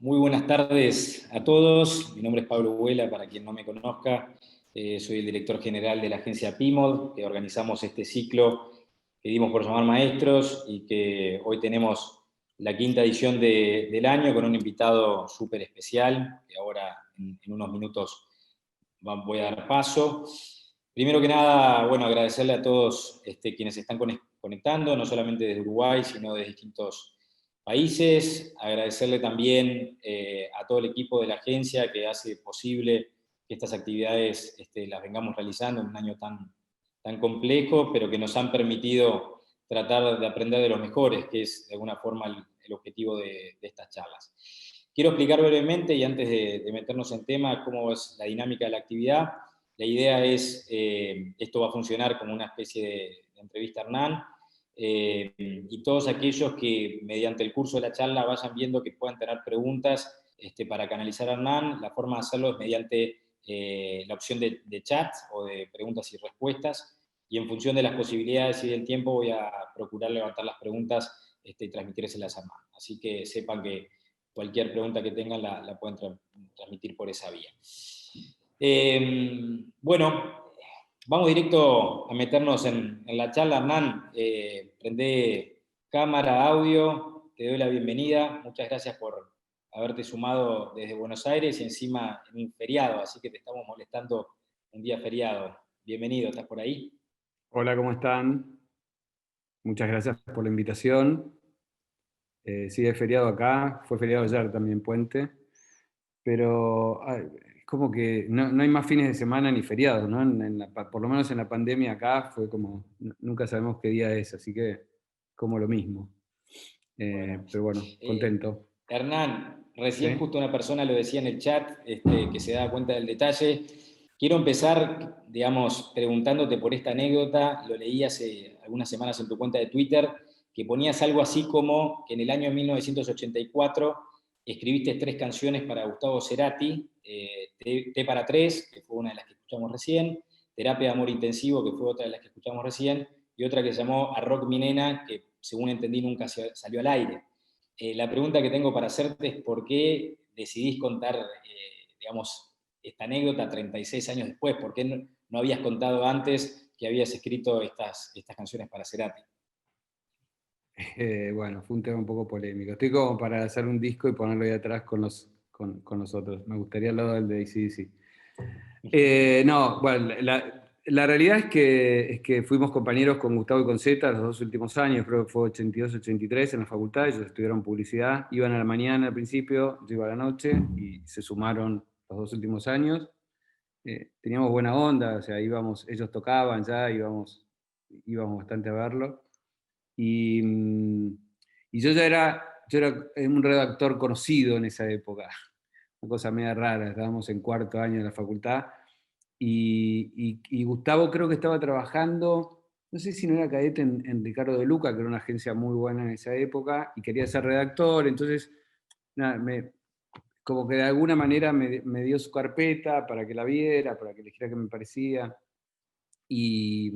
Muy buenas tardes a todos. Mi nombre es Pablo Huela, para quien no me conozca. Soy el director general de la agencia PIMOD, que organizamos este ciclo que dimos por llamar Maestros y que hoy tenemos la quinta edición del año con un invitado súper especial, que ahora en unos minutos voy a dar paso. Primero que nada, bueno, agradecerle a todos quienes se están conectando, no solamente desde Uruguay, sino de distintos países. Agradecerle también a todo el equipo de la agencia que hace posible que estas actividades las vengamos realizando en un año tan complejo, pero que nos han permitido tratar de aprender de los mejores, que es de alguna forma el objetivo de estas charlas. Quiero explicar brevemente, y antes de meternos en tema, cómo es la dinámica de la actividad. La idea es, esto va a funcionar como una especie de entrevista a Hernán, y todos aquellos que mediante el curso de la charla vayan viendo que puedan tener preguntas para canalizar a Hernán. La forma de hacerlo es mediante la opción de chat o de preguntas y respuestas, y en función de las posibilidades y del tiempo voy a procurar levantar las preguntas y transmitírselas a Hernán. Así que sepan que cualquier pregunta que tengan la pueden transmitir por esa vía. Bueno, vamos directo a meternos en la charla. Hernán, prende cámara, audio, te doy la bienvenida. Muchas gracias por haberte sumado desde Buenos Aires y encima en un feriado, así que te estamos molestando un día feriado. Bienvenido, ¿estás por ahí? Hola, ¿cómo están? Muchas gracias por la invitación. Sí, es feriado acá, fue feriado ayer también, puente, pero es como que no hay más fines de semana ni feriados, ¿no? Por lo menos en la pandemia acá fue como, nunca sabemos qué día es, así que como lo mismo. Bueno, Pero bueno, contento. Hernán, recién ¿Sí? justo una persona lo decía en el chat, que se da cuenta del detalle. Quiero empezar, digamos, preguntándote por esta anécdota. Lo leí hace algunas semanas en tu cuenta de Twitter, que ponías algo así como que en el año 1984 escribiste 3 canciones para Gustavo Cerati, T para 3, que fue una de las que escuchamos recién, Terapia de Amor Intensivo, que fue otra de las que escuchamos recién, y otra que se llamó A Rock Mi Nena, que según entendí nunca salió al aire. La pregunta que tengo para hacerte es por qué decidís contar, digamos, esta anécdota 36 años después. ¿Por qué no habías contado antes que habías escrito estas canciones para Cerati? Bueno, fue un tema un poco polémico. Estoy como para hacer un disco y ponerlo ahí atrás con los otros. Me gustaría al lado del de AC/DC. No, bueno, la realidad es que fuimos compañeros con Gustavo y con Zeta los 2 últimos años, creo que fue 82, 83 en la facultad. Ellos estudiaron publicidad, iban a la mañana al principio, yo iba a la noche, y se sumaron los 2 últimos años. Teníamos buena onda, o sea, ellos tocaban ya, íbamos bastante a verlo. Y, y yo era un redactor conocido en esa época, una cosa media rara. Estábamos en 4º año de la facultad, y Gustavo creo que estaba trabajando, no sé si no era cadete en Ricardo de Luca, que era una agencia muy buena en esa época, y quería ser redactor. Entonces nada, como que de alguna manera me dio su carpeta para que la viera, para que le dijera qué me parecía. Y,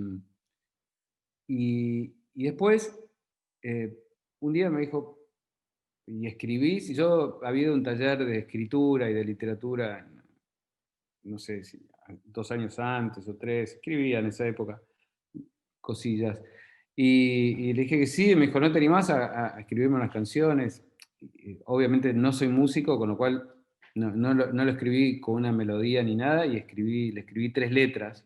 y después, un día me dijo, ¿y escribís? Y yo había ido a un taller de escritura y de literatura, no sé si 2 años antes o 3, escribía en esa época cosillas. Y le dije que sí, y me dijo, ¿no te animás a escribirme unas canciones? Obviamente no soy músico, con lo cual no lo escribí con una melodía ni nada, y le escribí 3 letras,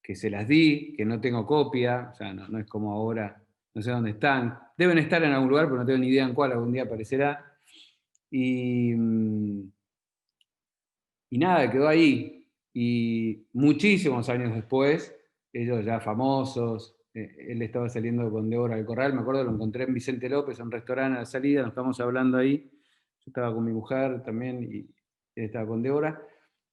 que se las di, que no tengo copia, o sea, no es como ahora, no sé dónde están. Deben estar en algún lugar, pero no tengo ni idea en cuál, algún día aparecerá. Y, y nada, quedó ahí. Y muchísimos años después, ellos ya famosos, él estaba saliendo con Débora del Corral, me acuerdo, lo encontré en Vicente López, en un restaurante a la salida, nos estábamos hablando ahí. Yo estaba con mi mujer también, y él estaba con Débora.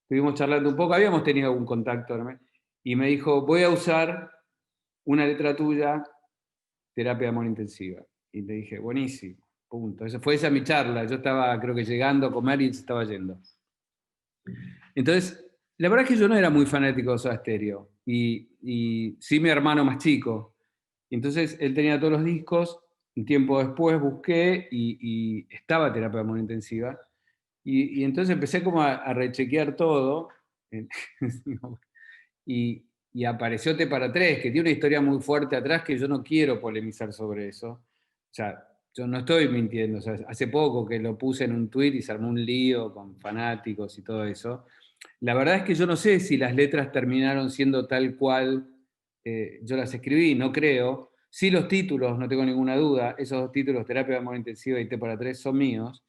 Estuvimos charlando un poco, habíamos tenido algún contacto, ¿no? Y me dijo, voy a usar una letra tuya, Terapia de Amor Intensiva. Y le dije, buenísimo, punto. Fue esa mi charla. Yo estaba, creo que llegando a comer, y él se estaba yendo. Entonces, la verdad es que yo no era muy fanático de Soda Stereo, y sí mi hermano más chico. Entonces él tenía todos los discos. Un tiempo después busqué, y estaba Terapia de Amor Intensiva. Y entonces empecé como a rechequear todo, y apareció T para tres, que tiene una historia muy fuerte atrás que yo no quiero polemizar sobre eso. O sea, yo no estoy mintiendo. O sea, hace poco que lo puse en un tuit y se armó un lío con fanáticos y todo eso. La verdad es que yo no sé si las letras terminaron siendo tal cual yo las escribí, no creo. Sí, los títulos, no tengo ninguna duda, esos dos títulos, Terapia de Amor Intensiva y T para tres, son míos.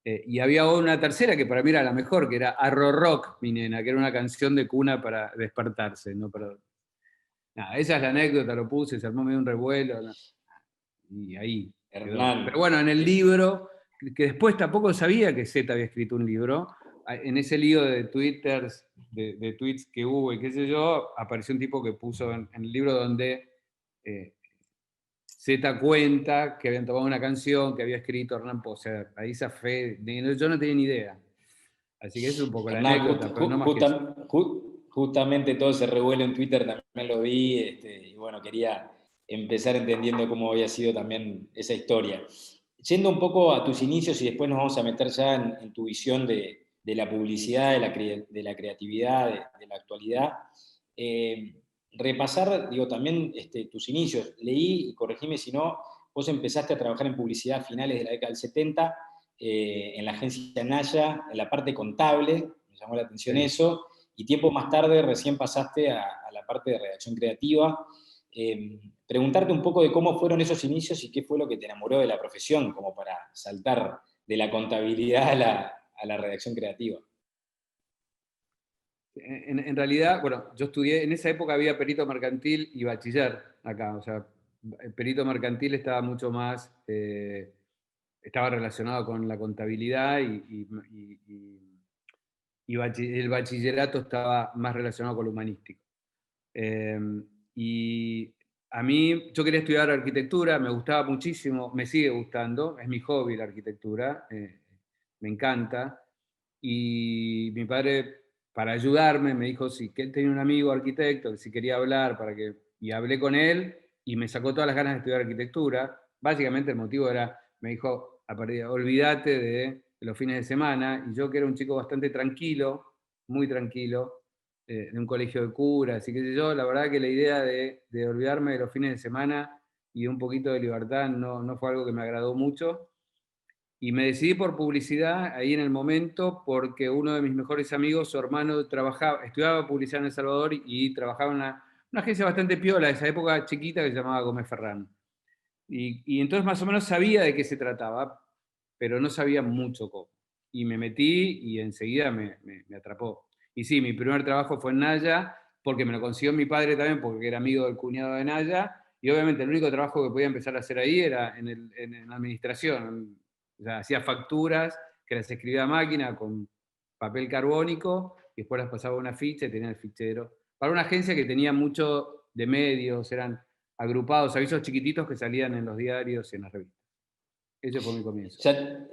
Y había una tercera que para mí era la mejor, que era Arro Rock, mi nena, que era una canción de cuna para despertarse. ¿No? Pero, nada, esa es la anécdota, lo puse, se armó medio un revuelo, ¿no? Y ahí quedó. Pero Hernán, bueno, en el libro, que después tampoco sabía que Z había escrito un libro, en ese lío de twitters, de tweets que hubo y qué sé yo, apareció un tipo que puso en el libro donde eh, Z cuenta que habían tomado una canción que había escrito Hernán Poe. O sea, ahí esa fe, yo no tenía ni idea. Así que esa es un poco la Hernán, anécdota, pero no más que eso. justamente todo ese revuelo en Twitter también lo vi, y bueno, quería empezar entendiendo cómo había sido también esa historia. Yendo un poco a tus inicios y después nos vamos a meter ya en tu visión de la publicidad, de la creatividad, de la actualidad. Repasar, digo, también tus inicios. Leí, y corregime si no, vos empezaste a trabajar en publicidad a finales de la década del 70, en la agencia Naya, en la parte contable, me llamó la atención Sí. eso, y tiempo más tarde recién pasaste a la parte de redacción creativa. Preguntarte un poco de cómo fueron esos inicios y qué fue lo que te enamoró de la profesión, como para saltar de la contabilidad a la redacción creativa. En realidad, bueno, yo estudié, en esa época había perito mercantil y bachiller acá, o sea, el perito mercantil estaba mucho más, estaba relacionado con la contabilidad el bachillerato estaba más relacionado con lo humanístico. Eh, y a mí, yo quería estudiar arquitectura, me gustaba muchísimo, me sigue gustando, es mi hobby la arquitectura, me encanta. Y mi padre, para ayudarme, me dijo si que él tenía un amigo arquitecto, que si quería hablar, y hablé con él, y me sacó todas las ganas de estudiar arquitectura. Básicamente el motivo era, me dijo, olvídate de los fines de semana, y yo que era un chico bastante tranquilo, muy tranquilo, de un colegio de curas, así que yo, la verdad que la idea de olvidarme de los fines de semana y un poquito de libertad no fue algo que me agradó mucho. Y me decidí por publicidad ahí en el momento porque uno de mis mejores amigos, su hermano, estudiaba publicidad en El Salvador y trabajaba en una agencia bastante piola de esa época chiquita que se llamaba Gómez Ferrán. Y entonces más o menos sabía de qué se trataba, pero no sabía mucho cómo. Y me metí y enseguida me atrapó. Y sí, mi primer trabajo fue en Naya, porque me lo consiguió mi padre también, porque era amigo del cuñado de Naya, y obviamente el único trabajo que podía empezar a hacer ahí era en administración. O sea, hacía facturas que las escribía a máquina con papel carbónico, y después las pasaba a una ficha y tenía el fichero. Para una agencia que tenía mucho de medios, eran agrupados, avisos chiquititos que salían en los diarios y en las revistas. Ese fue mi comienzo.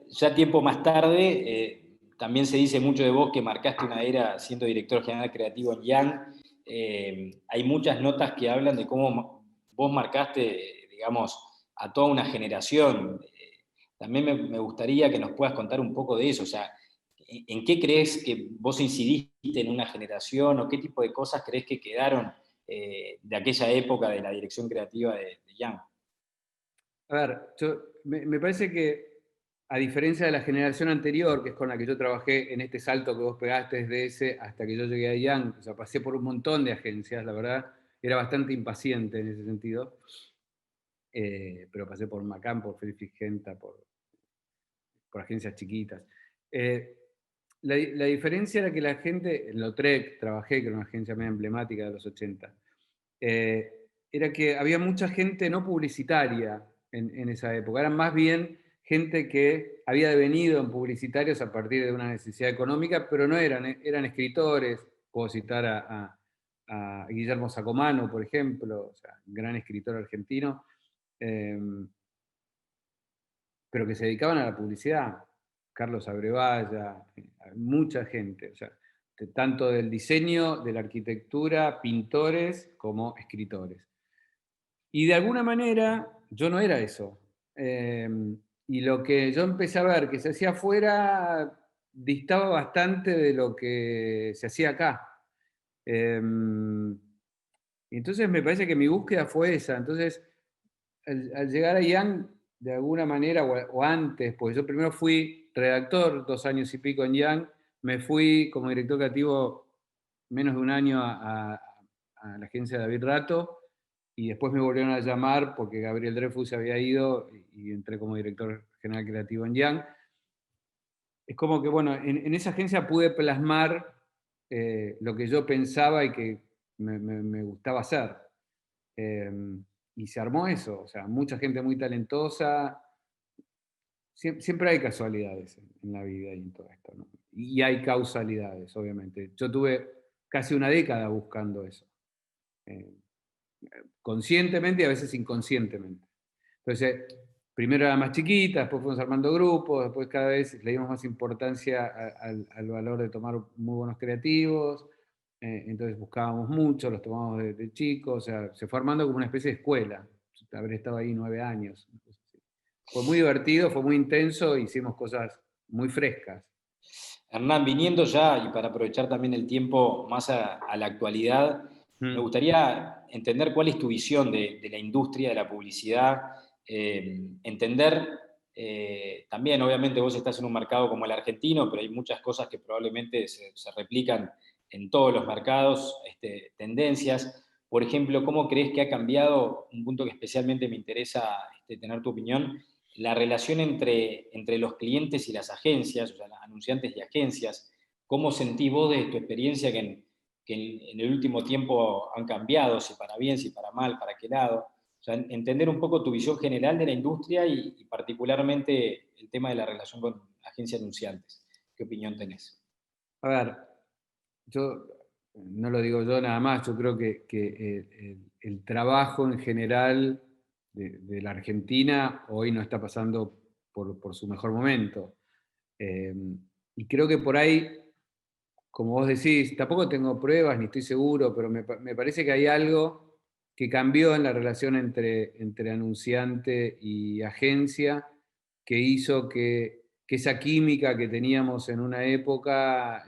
Ya tiempo más tarde, también se dice mucho de vos que marcaste una era siendo director general creativo en Young. Hay muchas notas que hablan de cómo vos marcaste, digamos, a toda una generación. También me gustaría que nos puedas contar un poco de eso. O sea, ¿en qué crees que vos incidiste en una generación o qué tipo de cosas crees que quedaron de aquella época de la dirección creativa de Young? A ver, me parece que a diferencia de la generación anterior, que es con la que yo trabajé en este salto que vos pegaste desde ese hasta que yo llegué a Young, o sea, pasé por un montón de agencias, la verdad, era bastante impaciente en ese sentido, pero pasé por Macam, por Friedrich Genta, por agencias chiquitas. Eh, la diferencia era que la gente, en Lautrec trabajé, que era una agencia medio emblemática de los 80, era que había mucha gente no publicitaria en esa época. Eran más bien gente que había devenido en publicitarios a partir de una necesidad económica, pero no eran escritores. Puedo citar a Guillermo Sacomano, por ejemplo, o sea, un gran escritor argentino, eh, pero que se dedicaban a la publicidad. Carlos Abrevaya, mucha gente, o sea, tanto del diseño, de la arquitectura, pintores como escritores. Y de alguna manera yo no era eso. Y lo que yo empecé a ver que se hacía afuera distaba bastante de lo que se hacía acá. Entonces me parece que mi búsqueda fue esa. Entonces, al llegar a Young, de alguna manera, o antes, pues yo primero fui redactor 2 años y pico en Young, me fui como director creativo menos de un año a la agencia de David Rato, y después me volvieron a llamar porque Gabriel Dreyfus se había ido y entré como director general creativo en Young. Es como que, bueno, en esa agencia pude plasmar lo que yo pensaba y que me gustaba hacer. Eh, y se armó eso, o sea, mucha gente muy talentosa. Siempre hay casualidades en la vida y en todo esto, ¿no? Y hay causalidades, obviamente. Yo tuve casi una década buscando eso, eh, conscientemente y a veces inconscientemente. Entonces, primero era más chiquita, después fuimos armando grupos, después cada vez le dimos más importancia al valor de tomar muy buenos creativos, entonces buscábamos mucho, los tomábamos de chicos, o sea, se fue armando como una especie de escuela. Habré estado ahí 9 años. Fue muy divertido, fue muy intenso, hicimos cosas muy frescas. Hernán, viniendo ya, y para aprovechar también el tiempo más a la actualidad, me Mm. gustaría entender cuál es tu visión de la industria de la publicidad, entender también, obviamente vos estás en un mercado como el argentino, pero hay muchas cosas que probablemente se replican en todos los mercados, tendencias. Por ejemplo, ¿cómo crees que ha cambiado, un punto que especialmente me interesa tener tu opinión, la relación entre los clientes y las agencias, o sea, anunciantes y agencias? ¿Cómo sentís vos de tu experiencia que en el último tiempo han cambiado, si para bien, si para mal, para qué lado? O sea, entender un poco tu visión general de la industria y particularmente el tema de la relación con agencias anunciantes. ¿Qué opinión tenés? A ver, yo no lo digo yo nada más, yo creo que el trabajo en general de la Argentina hoy no está pasando por su mejor momento. Eh, y creo que por ahí, como vos decís, tampoco tengo pruebas ni estoy seguro, pero me parece que hay algo que cambió en la relación entre anunciante y agencia, que hizo que esa química que teníamos en una época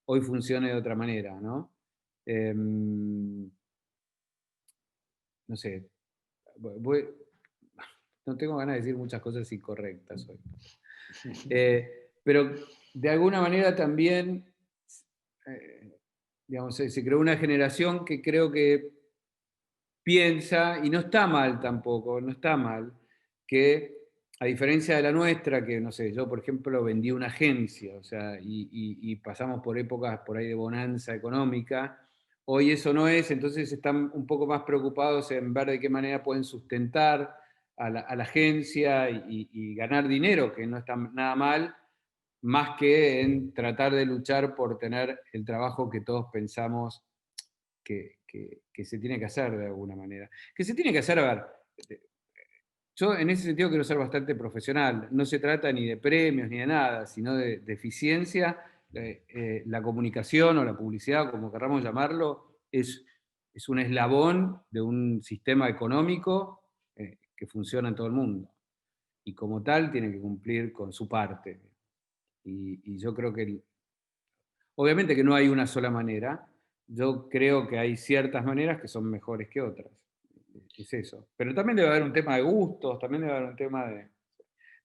hoy funcione de otra manera, ¿no? No sé, voy- no tengo ganas de decir muchas cosas incorrectas hoy. Pero de alguna manera también, eh, digamos, se creó una generación que creo que piensa, y no está mal tampoco, no está mal, que a diferencia de la nuestra, que no sé, yo por ejemplo vendí una agencia, o sea, y pasamos por épocas por ahí de bonanza económica, hoy eso no es, entonces están un poco más preocupados en ver de qué manera pueden sustentar a la agencia y ganar dinero, que no está nada mal, más que en tratar de luchar por tener el trabajo que todos pensamos que se tiene que hacer de alguna manera. Que se tiene que hacer, a ver, yo en ese sentido quiero ser bastante profesional. No se trata ni de premios ni de nada, sino de eficiencia. La comunicación o la publicidad, como queramos llamarlo, es un eslabón de un sistema económico que funciona en todo el mundo. Y como tal tiene que cumplir con su parte. Y yo creo que, obviamente que no hay una sola manera, yo creo que hay ciertas maneras que son mejores que otras. Es eso. Pero también debe haber un tema de gustos, también debe haber un tema de...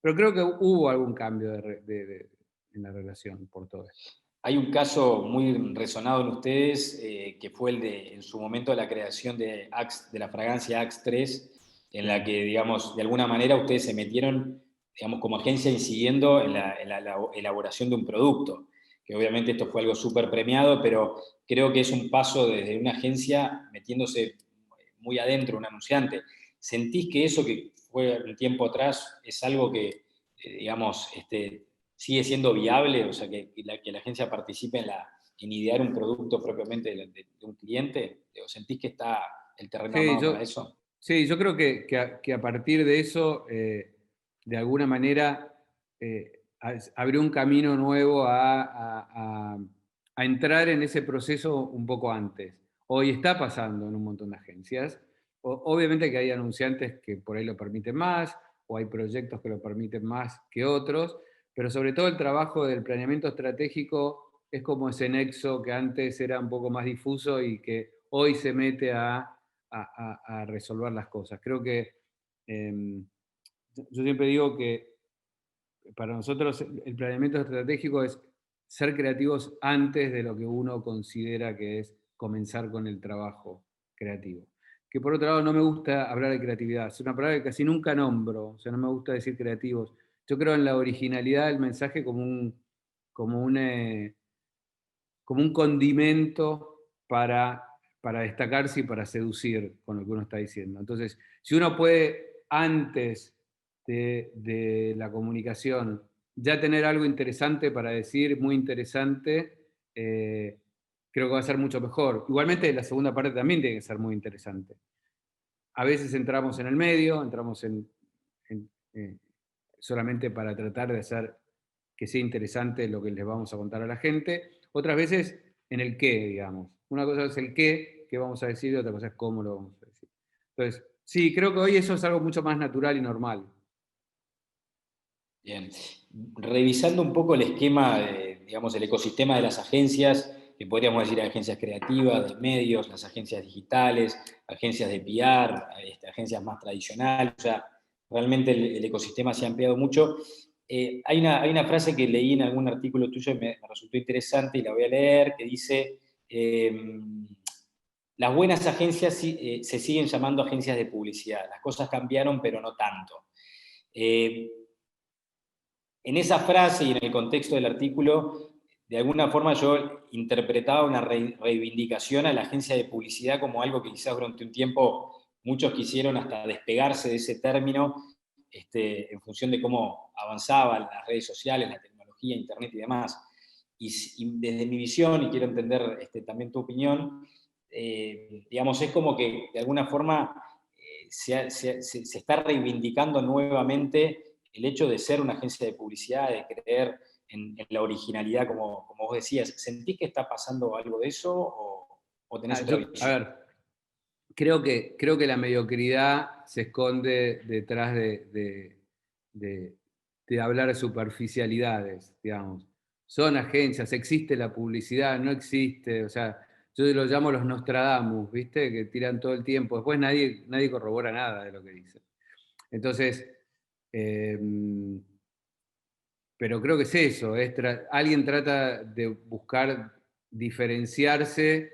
Pero creo que hubo algún cambio en la relación por todo esto. Hay un caso muy resonado en ustedes, que fue el de, en su momento, la creación de la fragancia Axe 3, en la que, digamos, de alguna manera ustedes se metieron, digamos, como agencia incidiendo en la elaboración de un producto, que obviamente esto fue algo súper premiado, pero creo que es un paso desde una agencia metiéndose muy adentro, un anunciante. ¿Sentís que eso que fue un tiempo atrás es algo que, digamos, sigue siendo viable? O sea, que la agencia participe en idear un producto propiamente de un cliente. ¿O sentís que está el terreno Sí, armado para eso? sí, yo creo que a partir de eso, de alguna manera, abrió un camino nuevo a entrar en ese proceso un poco antes. Hoy está pasando en un montón de agencias. Obviamente que hay anunciantes que por ahí lo permiten más, o hay proyectos que lo permiten más que otros, pero sobre todo el trabajo del planeamiento estratégico es como ese nexo que antes era un poco más difuso y que hoy se mete a resolver las cosas. Creo que yo siempre digo que para nosotros el planeamiento estratégico es ser creativos antes de lo que uno considera que es comenzar con el trabajo creativo. Que por otro lado no me gusta hablar de creatividad, es una palabra que casi nunca nombro, o sea, no me gusta decir creativos. Yo creo en la originalidad del mensaje como un, eh, como un condimento para destacarse y para seducir con lo que uno está diciendo. Entonces, si uno puede antes de la comunicación ya tener algo interesante para decir, muy interesante, creo que va a ser mucho mejor. Igualmente la segunda parte también tiene que ser muy interesante. A veces entramos en el medio, entramos en, solamente para tratar de hacer que sea interesante lo que les vamos a contar a la gente. Otras veces en el qué, digamos. Una cosa es el qué vamos a decir, y otra cosa es cómo lo vamos a decir. Entonces, sí, creo que hoy eso es algo mucho más natural y normal. Bien. Revisando un poco el esquema, digamos, el ecosistema de las agencias, que podríamos decir agencias creativas, de medios, las agencias digitales, agencias de PR, agencias más tradicionales, o sea, realmente el ecosistema se ha ampliado mucho. Hay una frase que leí en algún artículo tuyo y me resultó interesante y la voy a leer, que dice, las buenas agencias se siguen llamando agencias de publicidad, las cosas cambiaron pero no tanto. En esa frase y en el contexto del artículo, de alguna forma yo interpretaba una reivindicación a la agencia de publicidad como algo que quizás durante un tiempo muchos quisieron hasta despegarse de ese término, en función de cómo avanzaban las redes sociales, la tecnología, internet y demás. Y desde mi visión, y quiero entender también tu opinión, digamos, es como que de alguna forma se está reivindicando nuevamente el hecho de ser una agencia de publicidad, de creer en la originalidad, como vos decías. ¿Sentís que está pasando algo de eso o tenés otra A visión? ver, creo que la mediocridad se esconde detrás de, de hablar de superficialidades, digamos. Son agencias, existe la publicidad, no existe, o sea, yo lo llamo los Nostradamus, ¿viste? Que tiran todo el tiempo, después nadie corrobora nada de lo que dicen. Entonces, eh, pero creo que es eso, alguien trata de buscar diferenciarse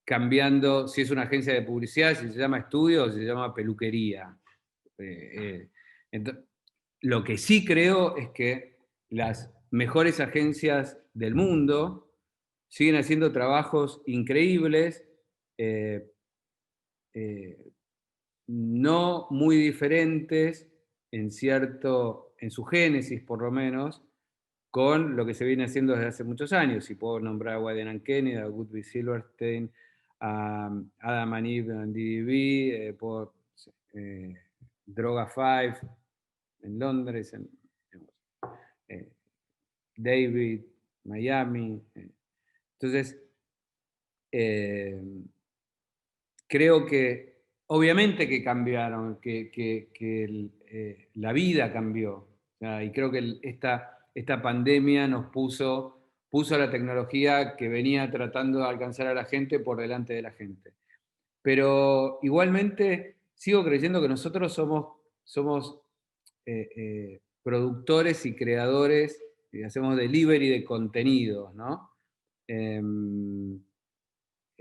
cambiando si es una agencia de publicidad, si se llama estudio o si se llama peluquería. Eh, eh, lo que sí creo es que las mejores agencias del mundo siguen haciendo trabajos increíbles, eh, eh, no muy diferentes en su génesis por lo menos, con lo que se viene haciendo desde hace muchos años. Y puedo nombrar a Wieden & Kennedy, a Goodby Silverstein, a Adam and Eve en DDB, Droga 5 en Londres, eh, David, Miami. Entonces, eh, creo que obviamente que cambiaron, que la vida cambió. O sea, y creo que esta pandemia nos puso a la tecnología que venía tratando de alcanzar a la gente por delante de la gente. Pero igualmente sigo creyendo que nosotros somos productores y creadores, y hacemos delivery de contenidos, ¿no?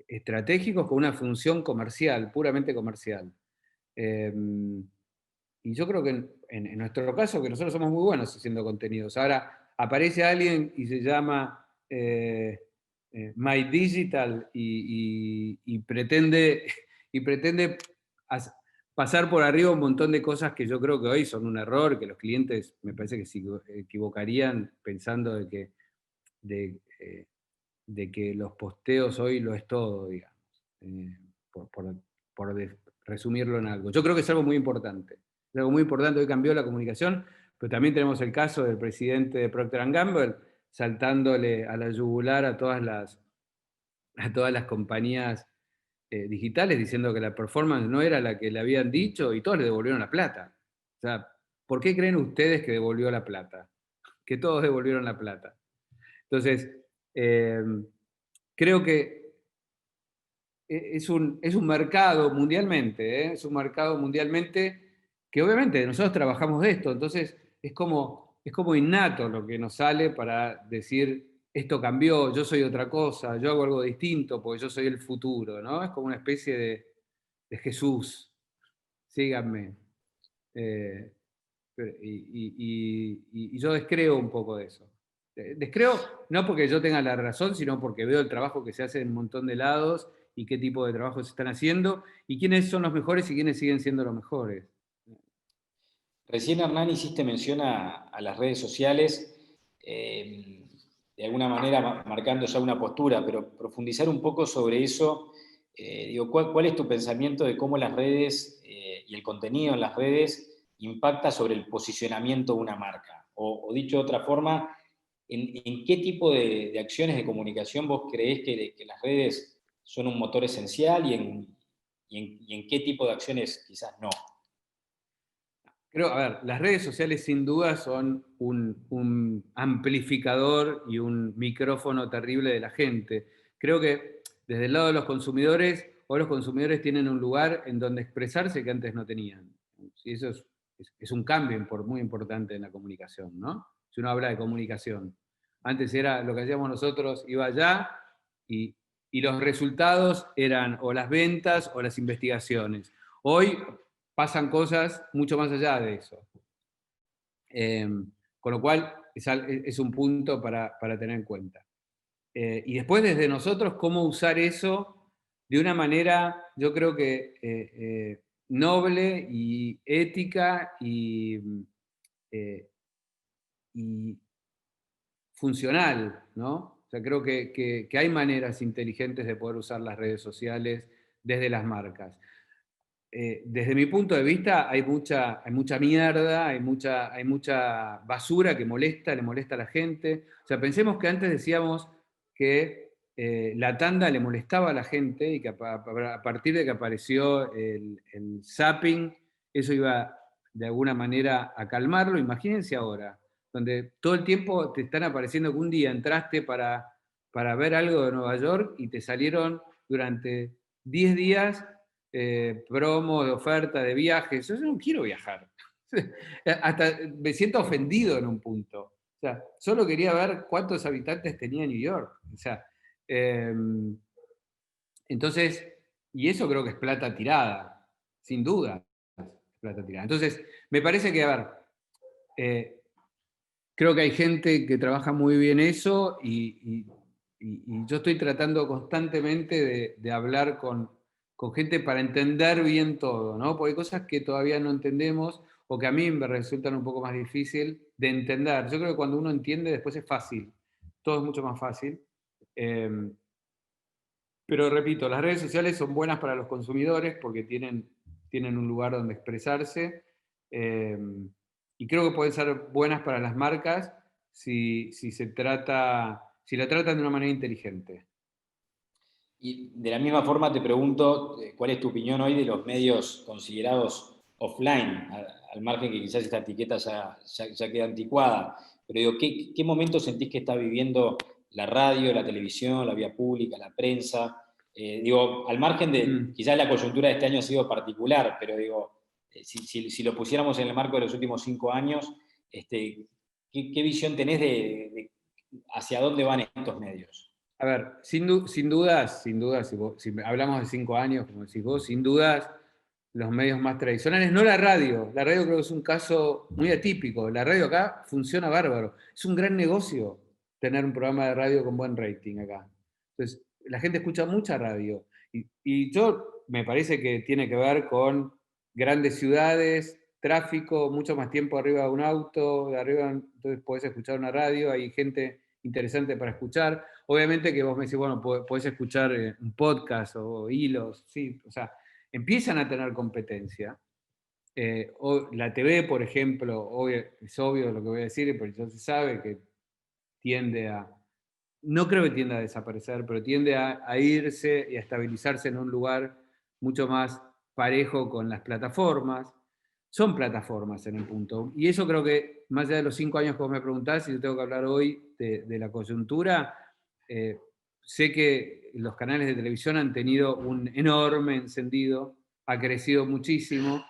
Estratégicos con una función comercial, puramente comercial. Eh, y yo creo que en nuestro caso, que nosotros somos muy buenos haciendo contenidos. Ahora aparece alguien y se llama My Digital y pretende, y pretende pasar por arriba un montón de cosas que yo creo que hoy son un error, que los clientes me parece que se equivocarían pensando de, eh, de que los posteos hoy lo es todo, digamos, eh, por, por- por resumirlo en algo. Yo creo que es algo muy importante. Es algo muy importante, hoy cambió la comunicación, pero también tenemos el caso del presidente de Procter & Gamble saltándole a la yugular a todas las compañías digitales diciendo que la performance no era la que le habían dicho y todos le devolvieron la plata. O sea, ¿por qué creen ustedes que devolvió la plata? que todos devolvieron la plata. Entonces, creo que es un mercado mundialmente, es un mercado mundialmente que obviamente nosotros trabajamos de esto, entonces es como innato lo que nos sale para decir, esto cambió, yo soy otra cosa, yo hago algo distinto porque yo soy el futuro, ¿no? Es como una especie de Jesús, síganme. Y yo descreo un poco de eso. Descreo no porque yo tenga la razón, sino porque veo el trabajo que se hace en un montón de lados y qué tipo de trabajo se están haciendo y quiénes son los mejores y quiénes siguen siendo los mejores. Recién, Hernán, hiciste mención a las redes sociales, de alguna manera marcando ya una postura, pero profundizar un poco sobre eso. Digo, ¿cuál es tu pensamiento de cómo las redes y el contenido en las redes impacta sobre el posicionamiento de una marca? O dicho de otra forma, ¿en qué tipo de acciones de comunicación vos creés que las redes son un motor esencial y en qué tipo de acciones quizás no? Creo, a ver, las redes sociales sin duda son un amplificador y un micrófono terrible de la gente. Creo que desde el lado de los consumidores, hoy los consumidores tienen un lugar en donde expresarse que antes no tenían. Y eso es un cambio muy importante en la comunicación, ¿no? Si uno habla de comunicación. Antes era lo que hacíamos nosotros, iba allá y, y los resultados eran o las ventas o las investigaciones. Hoy pasan cosas mucho más allá de eso. Con lo cual es un punto para tener en cuenta. Y después desde nosotros, cómo usar eso de una manera, yo creo que noble y ética y funcional, ¿no? O sea, creo que hay maneras inteligentes de poder usar las redes sociales desde las marcas. Desde mi punto de vista hay mucha mierda, hay mucha basura que le molesta a la gente. O sea, pensemos que antes decíamos que la tanda le molestaba a la gente y que a partir de que apareció el zapping, eso iba de alguna manera a calmarlo. Imagínense ahora, donde todo el tiempo te están apareciendo que un día entraste para ver algo de Nueva York y te salieron durante 10 días promo de oferta de viajes. Yo no quiero viajar. Hasta me siento ofendido en un punto. O sea, solo quería ver cuántos habitantes tenía New York. O sea, eh, entonces, y eso creo que es plata tirada, sin duda, es plata tirada. Entonces, me parece que, a ver, creo que hay gente que trabaja muy bien eso y yo estoy tratando constantemente de hablar con gente para entender bien todo, ¿no? Porque hay cosas que todavía no entendemos o que a mí me resultan un poco más difícil de entender. Yo creo que cuando uno entiende después es fácil, todo es mucho más fácil. Pero repito, las redes sociales son buenas para los consumidores porque tienen un lugar donde expresarse. eh, y creo que pueden ser buenas para las marcas si lo tratan de una manera inteligente. Y de la misma forma te pregunto, ¿cuál es tu opinión hoy de los medios considerados offline? Al margen que quizás esta etiqueta ya queda anticuada, pero digo, ¿qué momento sentís que está viviendo la radio, la televisión, la vía pública, la prensa? Digo, al margen de, quizás la coyuntura de este año ha sido particular, pero digo, si lo pusiéramos en el marco de los últimos 5 años, ¿qué visión tenés de hacia dónde van estos medios? A ver, sin dudas, si hablamos de 5 años, como decís vos, sin dudas los medios más tradicionales, no la radio creo que es un caso muy atípico, la radio acá funciona bárbaro, es un gran negocio tener un programa de radio con buen rating acá. Entonces, la gente escucha mucha radio y yo me parece que tiene que ver con grandes ciudades, tráfico, mucho más tiempo arriba de un auto, de arriba, entonces podés escuchar una radio, hay gente interesante para escuchar. Obviamente que vos me decís, bueno, podés escuchar un podcast o hilos, sí, o sea, empiezan a tener competencia. La TV, por ejemplo, es obvio lo que voy a decir, pero ya se sabe que tiende a, no creo que tienda a desaparecer, pero tiende a irse y a estabilizarse en un lugar mucho más parejo con las plataformas. son plataformas en el punto. Y eso creo que, más allá de los 5 años que vos me preguntás, si yo tengo que hablar hoy de la coyuntura, sé que los canales de televisión han tenido un enorme encendido, ha crecido muchísimo,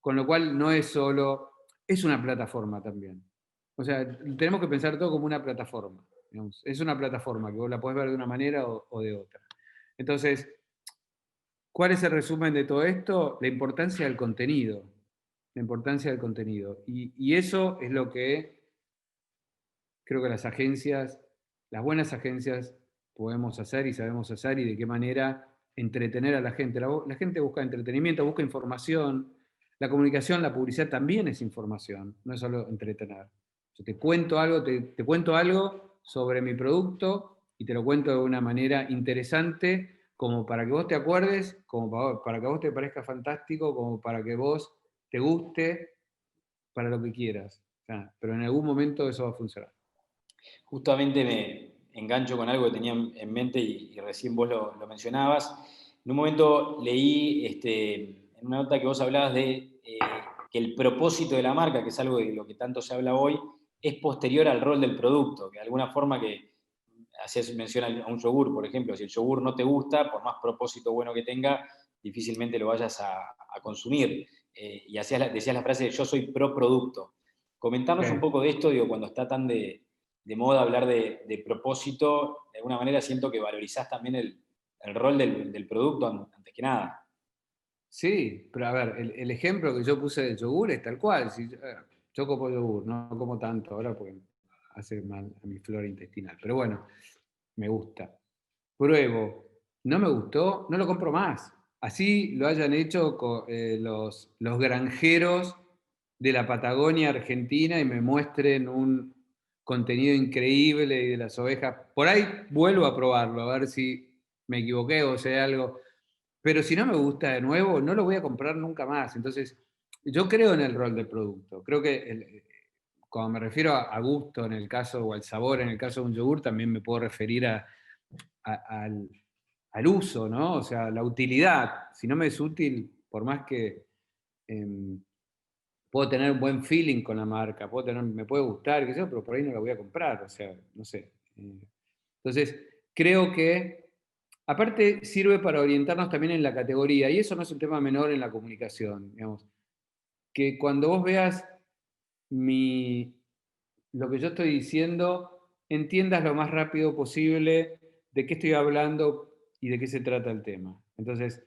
con lo cual no es solo, es una plataforma también. O sea, tenemos que pensar todo como una plataforma. Digamos. Es una plataforma que vos la podés ver de una manera o de otra. Entonces, ¿cuál es el resumen de todo esto? La importancia del contenido. La importancia del contenido. Y eso es lo que creo que las agencias, las buenas agencias, podemos hacer y sabemos hacer y de qué manera entretener a la gente. La gente busca entretenimiento, busca información. La comunicación, la publicidad también es información, no es solo entretener. Yo te cuento algo, te cuento algo sobre mi producto y te lo cuento de una manera interesante, como para que vos te acuerdes, como para que a vos te parezca fantástico, como para que vos te guste, para lo que quieras. O sea, pero en algún momento eso va a funcionar. Justamente me engancho con algo que tenía en mente y recién vos lo mencionabas. En un momento leí en una nota que vos hablabas de que el propósito de la marca, que es algo de lo que tanto se habla hoy, es posterior al rol del producto, que de alguna forma que hacías mención a un yogur, por ejemplo, si el yogur no te gusta, por más propósito bueno que tenga, difícilmente lo vayas a consumir. Y decías la frase de yo soy pro producto. Comentarnos un Okay. poco de esto, digo, cuando está tan de moda hablar de propósito, de alguna manera siento que valorizás también el rol del producto antes que nada. Sí, pero a ver, el ejemplo que yo puse del yogur es tal cual. Si yo como yogur, no como tanto ahora porque hace mal a mi flora intestinal. Pero bueno, me gusta. Pruebo. No me gustó, no lo compro más. Así lo hayan hecho los granjeros de la Patagonia Argentina y me muestren un contenido increíble y de las ovejas. Por ahí vuelvo a probarlo, a ver si me equivoqué o sea algo. Pero si no me gusta de nuevo, no lo voy a comprar nunca más. Entonces, yo creo en el rol del producto. Creo que cuando me refiero a gusto en el caso, o al sabor en el caso de un yogur, también me puedo referir al, al uso, ¿no? O sea, la utilidad. Si no me es útil, por más que eh, puedo tener un buen feeling con la marca, me puede gustar, qué sé yo, pero por ahí no la voy a comprar. O sea, no sé. Entonces, creo que aparte, sirve para orientarnos también en la categoría, y eso no es un tema menor en la comunicación, digamos, que cuando vos veas lo que yo estoy diciendo, entiendas lo más rápido posible de qué estoy hablando y de qué se trata el tema. Entonces,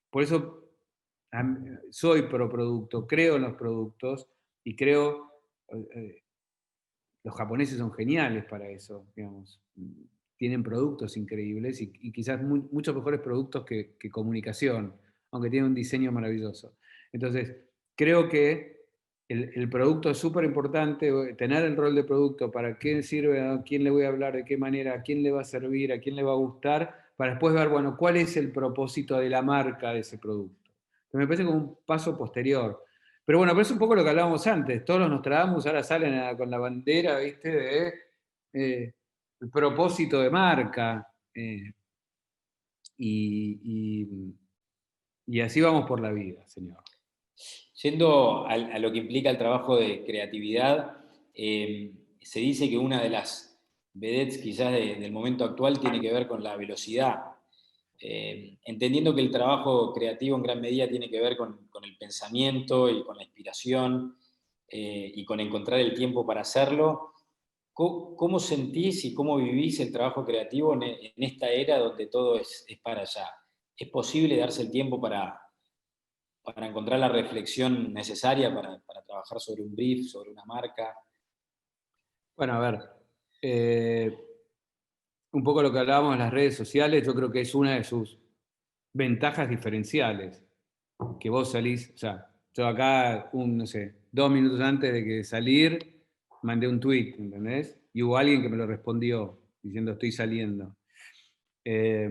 por eso soy pro producto, creo en los productos y creo, eh, los japoneses son geniales para eso, digamos. Tienen productos increíbles y quizás muchos mejores productos que comunicación, aunque tienen un diseño maravilloso. Entonces, creo que el producto es súper importante, tener el rol de producto, para qué sirve, a quién le voy a hablar, de qué manera, a quién le va a servir, a quién le va a gustar, para después ver, bueno, cuál es el propósito de la marca de ese producto. Entonces, me parece como un paso posterior. Pero bueno, pero es un poco lo que hablábamos antes. Todos los Nostradamus ahora salen con la bandera, ¿viste? De el propósito de marca. Y, y- y así vamos por la vida, señor. Yendo a lo que implica el trabajo de creatividad, se dice que una de las vedettes quizás del momento actual tiene que ver con la velocidad. Entendiendo que el trabajo creativo en gran medida tiene que ver con el pensamiento y con la inspiración y con encontrar el tiempo para hacerlo, ¿cómo sentís y cómo vivís el trabajo creativo en esta era donde todo es para allá? ¿Es posible darse el tiempo para encontrar la reflexión necesaria para trabajar sobre un brief, sobre una marca? Bueno, a ver. eh, un poco lo que hablábamos en las redes sociales, yo creo que es una de sus ventajas diferenciales. Que vos salís, o sea, yo acá, no sé, 2 minutos antes de que salir, mandé un tweet, ¿entendés? Y hubo alguien que me lo respondió diciendo estoy saliendo. Eh,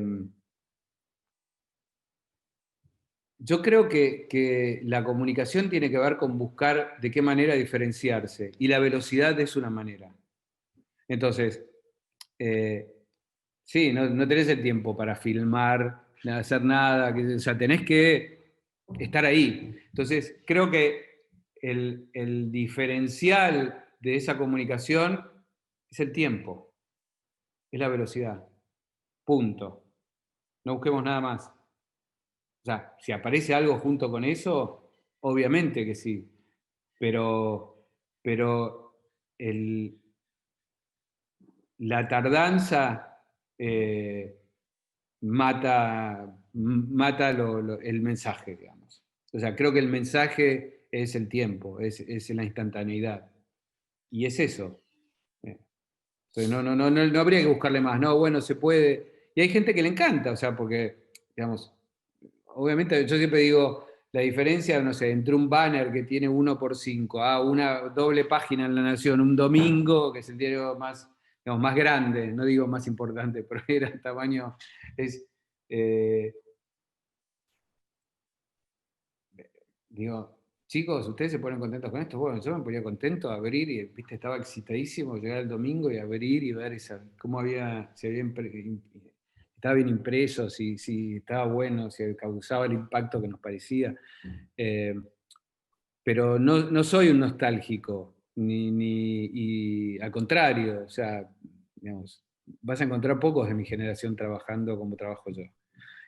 yo creo que la comunicación tiene que ver con buscar de qué manera diferenciarse y la velocidad es una manera. Entonces, eh, sí, no tenés el tiempo para filmar, hacer nada, o sea, tenés que estar ahí. Entonces, creo que el diferencial de esa comunicación es el tiempo, es la velocidad. Punto. No busquemos nada más. O sea, si aparece algo junto con eso, obviamente que sí. Pero la tardanza mata el mensaje, digamos. O sea, creo que el mensaje es el tiempo, es la instantaneidad. Y es eso. Entonces no habría que buscarle más. No, bueno, se puede. Y hay gente que le encanta, o sea, porque, digamos, obviamente yo siempre digo, la diferencia, no sé, entre un banner que tiene 1x5, una doble página en La Nación, un domingo, que es el diario más, digamos, más grande, no digo más importante, pero era el tamaño, eh, digo, chicos, ¿ustedes se ponen contentos con esto? Bueno, yo me ponía contento a abrir y, viste, estaba excitadísimo llegar el domingo y abrir y ver cómo estaba bien impreso, si estaba bueno, si causaba el impacto que nos parecía. Eh, pero no soy un nostálgico, y al contrario, o sea, digamos, vas a encontrar pocos de mi generación trabajando como trabajo yo.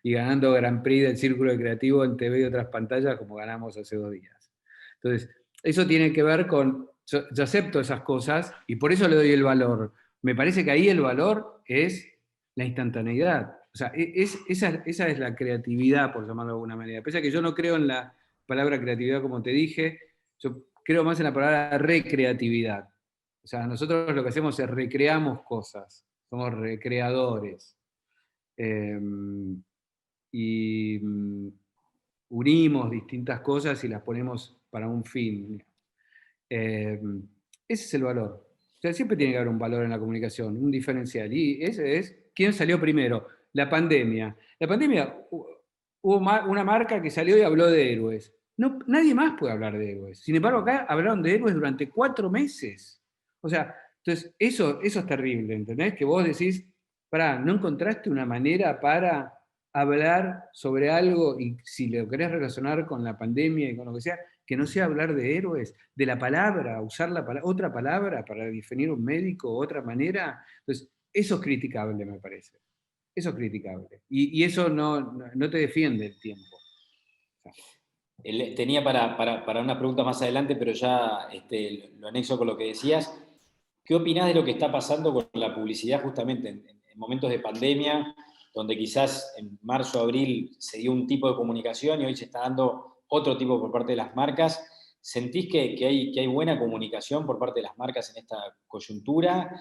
Y ganando Grand Prix del Círculo Creativo en TV y otras pantallas como ganamos hace 2 días. Entonces, eso tiene que ver con, yo acepto esas cosas y por eso le doy el valor. Me parece que ahí el valor es la instantaneidad. O sea, esa es la creatividad, por llamarlo de alguna manera. Pese a que yo no creo en la palabra creatividad, como te dije, yo creo más en la palabra recreatividad. O sea, nosotros lo que hacemos es recreamos cosas, somos recreadores. Eh, y unimos distintas cosas y las ponemos para un fin. Eh, Ese es el valor. O sea, siempre tiene que haber un valor en la comunicación, un diferencial. Y ese es, ¿quién salió primero? La pandemia. La pandemia, hubo una marca que salió y habló de héroes. No, nadie más puede hablar de héroes. Sin embargo, acá hablaron de héroes durante 4 meses. O sea, entonces eso es terrible, ¿entendés? Que vos decís, pará, ¿no encontraste una manera para hablar sobre algo y si lo querés relacionar con la pandemia y con lo que sea hablar de héroes, de la palabra, usar otra palabra para definir un médico, otra manera? Entonces, eso es criticable, me parece. Eso es criticable. Y eso no te defiende el tiempo. Tenía para una pregunta más adelante, pero ya lo anexo con lo que decías. ¿Qué opinás de lo que está pasando con la publicidad justamente en momentos de pandemia, donde quizás en marzo, abril se dio un tipo de comunicación y hoy se está dando otro tipo por parte de las marcas? ¿Sentís que hay buena comunicación por parte de las marcas en esta coyuntura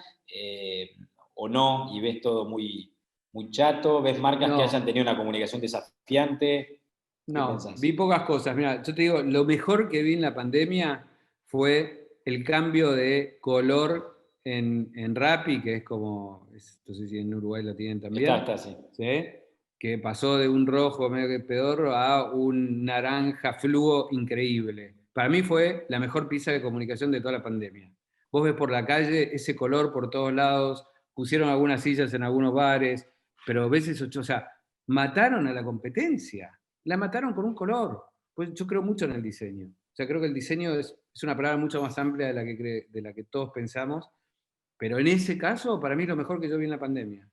o no? ¿Y ves todo muy chato? ¿Ves marcas que hayan No, tenido una comunicación desafiante? ¿Qué no, pensás? vi pocas cosas. Mira, yo te digo, lo mejor que vi en la pandemia fue el cambio de color en Rappi, que es como, no sé si en Uruguay lo tienen también, Está, sí. ¿sí? Que pasó de un rojo medio que pedorro a un naranja fluo increíble. Para mí fue la mejor pieza de comunicación de toda la pandemia. Vos ves por la calle ese color por todos lados, pusieron algunas sillas en algunos bares, pero ves eso, o sea, mataron a la competencia, la mataron con un color. Pues yo creo mucho en el diseño. O sea, creo que el diseño es una palabra mucho más amplia de la que todos pensamos, pero en ese caso, para mí es lo mejor que yo vi en la pandemia.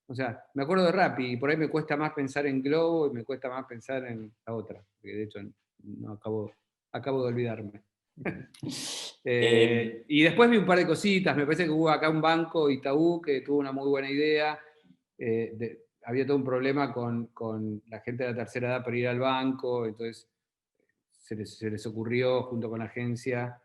O sea, me acuerdo de Rappi y por ahí me cuesta más pensar en Globo y me cuesta más pensar en la otra, porque de hecho no acabo de olvidarme. Y después vi un par de cositas, me parece que hubo acá un banco, Itaú, que tuvo una muy buena idea. Había todo un problema con la gente de la tercera edad para ir al banco, entonces se les ocurrió junto con la agencia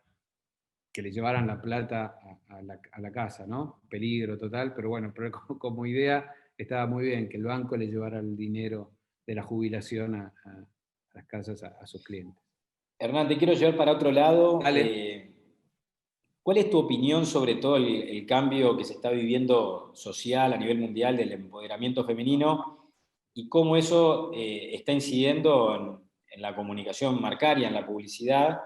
que le llevaran la plata a la casa, ¿no? Peligro total, pero bueno, pero como idea estaba muy bien que el banco le llevara el dinero de la jubilación a las casas a sus clientes. Hernán, te quiero llevar para otro lado. Dale. ¿Cuál es tu opinión sobre todo el cambio que se está viviendo social a nivel mundial del empoderamiento femenino y cómo eso está incidiendo en la comunicación marcaria, en la publicidad,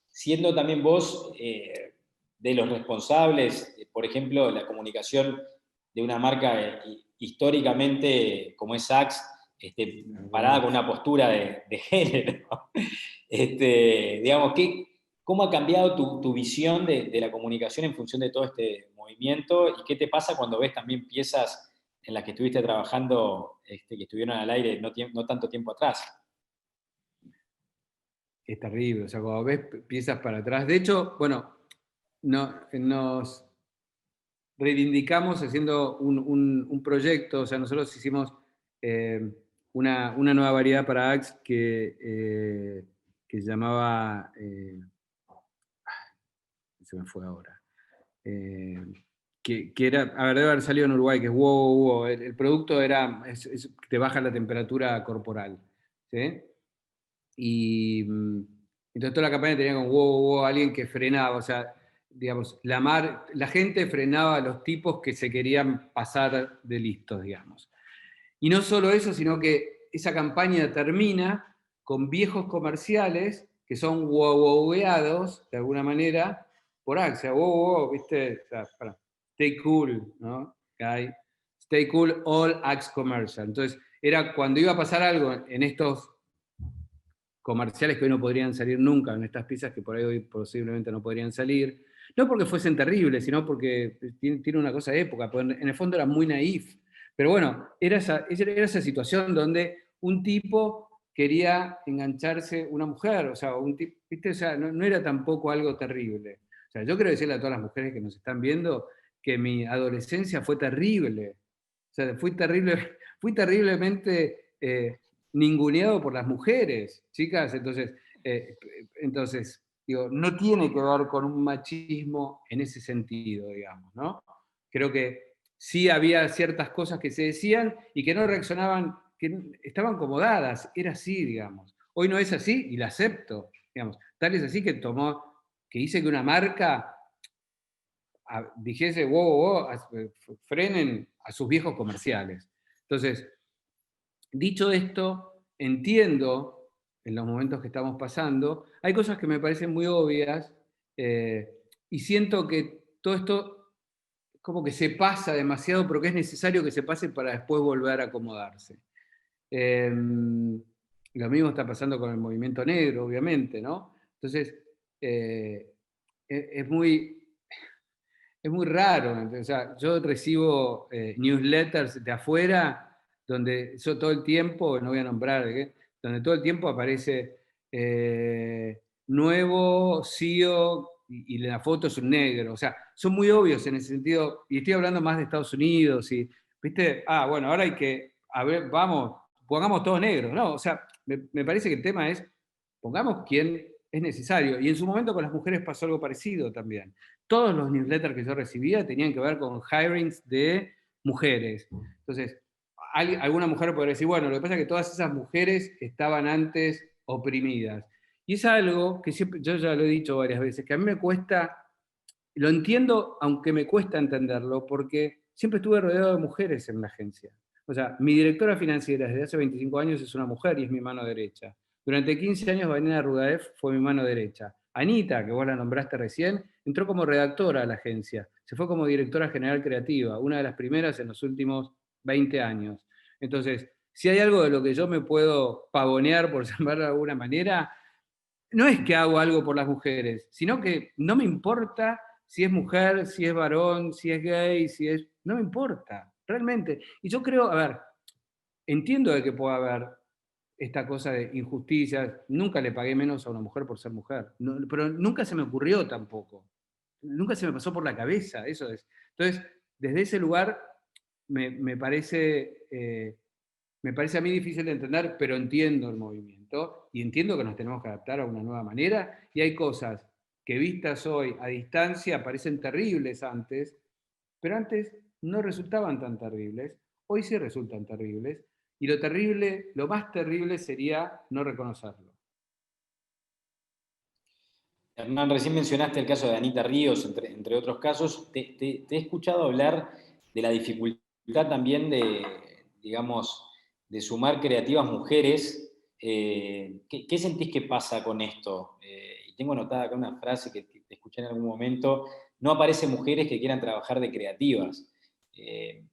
siendo también vos de los responsables, por ejemplo, la comunicación de una marca históricamente como es Saks, parada con una postura de género. Digamos, ¿cómo ha cambiado tu visión de la comunicación en función de todo este movimiento? ¿Y qué te pasa cuando ves también piezas en las que estuviste trabajando, que estuvieron al aire no tanto tiempo atrás? Es terrible, o sea, cuando ves piezas para atrás. De hecho, bueno, nos reivindicamos haciendo un proyecto, o sea, nosotros hicimos una nueva variedad para Axe que se llamaba, se me fue ahora, que era, a ver, debe haber salido en Uruguay, que es wow, wow, wow. El producto era, te baja la temperatura corporal, ¿sí? Y entonces toda la campaña tenía con wow, wow, wow, alguien que frenaba, o sea, digamos, la gente frenaba a los tipos que se querían pasar de listos, digamos. Y no solo eso, sino que esa campaña termina con viejos comerciales que son wow-woweados, de alguna manera, por Axe. Wow, wow, ¿viste? O sea, stay cool, ¿no? Guy. Stay cool, all Axe commercial. Entonces, era cuando iba a pasar algo en estos comerciales que hoy no podrían salir nunca, en estas piezas que por ahí hoy posiblemente no podrían salir, no porque fuesen terribles, sino porque tiene una cosa de época, porque en el fondo era muy naif. Pero bueno, era esa situación donde un tipo quería engancharse una mujer, o sea, ¿viste? O sea, no era tampoco algo terrible. O sea, yo quiero decirle a todas las mujeres que nos están viendo que mi adolescencia fue terrible. O sea, fui terriblemente ninguneado por las mujeres, chicas. Entonces, digo, no tiene que ver con un machismo en ese sentido, digamos, ¿no? Creo que sí había ciertas cosas que se decían y que no reaccionaban, que estaban acomodadas, era así, digamos. Hoy no es así y la acepto, digamos. Tal es así que hice que una marca dijese, wow, frenen a sus viejos comerciales. Entonces, dicho esto, entiendo en los momentos que estamos pasando, hay cosas que me parecen muy obvias y siento que todo esto como que se pasa demasiado, pero que es necesario que se pase para después volver a acomodarse. Lo mismo está pasando con el movimiento negro, obviamente, ¿no? Entonces, es muy, es muy raro. O sea, yo recibo newsletters de afuera donde yo todo el tiempo, no voy a nombrar, donde todo el tiempo aparece nuevo CEO y la foto es un negro. O sea, son muy obvios en ese sentido, y estoy hablando más de Estados Unidos, y, ¿viste? Bueno, ahora hay que, a ver, vamos, pongamos todo negro, ¿no? O sea, me parece que el tema es, pongamos quien es necesario. Y en su momento con las mujeres pasó algo parecido también. Todos los newsletters que yo recibía tenían que ver con hirings de mujeres. Entonces, alguna mujer podría decir, bueno, lo que pasa es que todas esas mujeres estaban antes oprimidas. Y es algo que siempre, yo ya lo he dicho varias veces, que a mí me cuesta, lo entiendo, aunque me cuesta entenderlo, porque siempre estuve rodeado de mujeres en la agencia. O sea, mi directora financiera desde hace 25 años es una mujer y es mi mano derecha. Durante 15 años, Vanina Rudaev fue mi mano derecha. Anita, que vos la nombraste recién, entró como redactora a la agencia. Se fue como directora general creativa, una de las primeras en los últimos 20 años. Entonces, si hay algo de lo que yo me puedo pavonear, por llamarlo de alguna manera, no es que hago algo por las mujeres, sino que no me importa si es mujer, si es varón, si es gay, si es... No me importa, realmente. Y yo creo, a ver, entiendo de que pueda haber esta cosa de injusticias. Nunca le pagué menos a una mujer por ser mujer, pero nunca se me ocurrió tampoco. Nunca se me pasó por la cabeza, eso es. Entonces, desde ese lugar me parece me parece a mí difícil de entender, pero entiendo el movimiento y entiendo que nos tenemos que adaptar a una nueva manera y hay cosas que vistas hoy a distancia parecen terribles antes, pero antes no resultaban tan terribles, hoy sí resultan terribles y lo terrible, lo más terrible sería no reconocerlo. Hernán, recién mencionaste el caso de Anita Ríos, entre otros casos. Te he escuchado hablar de la dificultad también digamos, de sumar creativas mujeres. ¿Qué sentís que pasa con esto? Y tengo anotada acá una frase que te escuché en algún momento: no aparecen mujeres que quieran trabajar de creativas.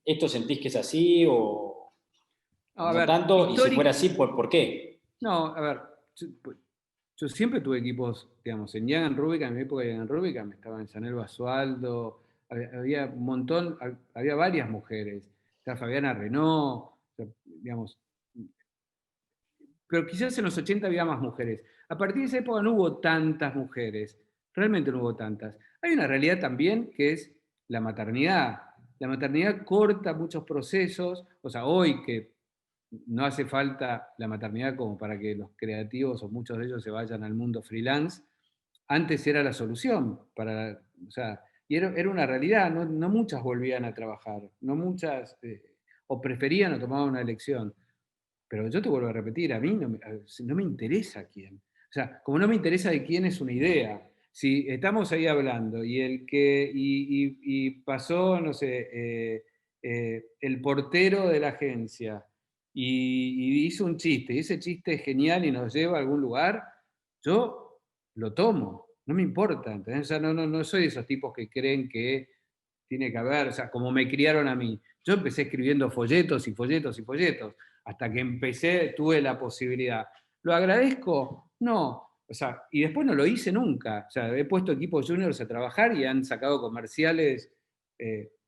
¿Esto sentís que es así o...? No, a no ver, tanto, y si fuera así, ¿por qué? No, a ver, yo siempre tuve equipos, digamos, en Young Rubicam, en mi época de Young Rubicam, estaba en Chanel Basualdo, había un montón, había varias mujeres, estaba Fabiana Renault, o sea, digamos, pero quizás en los 80 había más mujeres. A partir de esa época no hubo tantas mujeres, realmente no hubo tantas. Hay una realidad también que es la maternidad. La maternidad corta muchos procesos, o sea, hoy que no hace falta la maternidad como para que los creativos o muchos de ellos se vayan al mundo freelance, antes era la solución, o sea, y era una realidad, no muchas volvían a trabajar, no muchas, o preferían o tomaban una elección. Pero yo te vuelvo a repetir, a mí no me interesa quién. O sea, como no me interesa de quién es una idea. Si estamos ahí hablando y pasó, no sé, el portero de la agencia y hizo un chiste, y ese chiste es genial y nos lleva a algún lugar, yo lo tomo, no me importa. ¿Entendés? O sea, no soy de esos tipos que creen que tiene que haber, o sea, como me criaron a mí. Yo empecé escribiendo folletos y folletos y folletos hasta que empecé, tuve la posibilidad. ¿Lo agradezco? No. O sea, y después no lo hice nunca. O sea, he puesto equipos juniors a trabajar y han sacado comerciales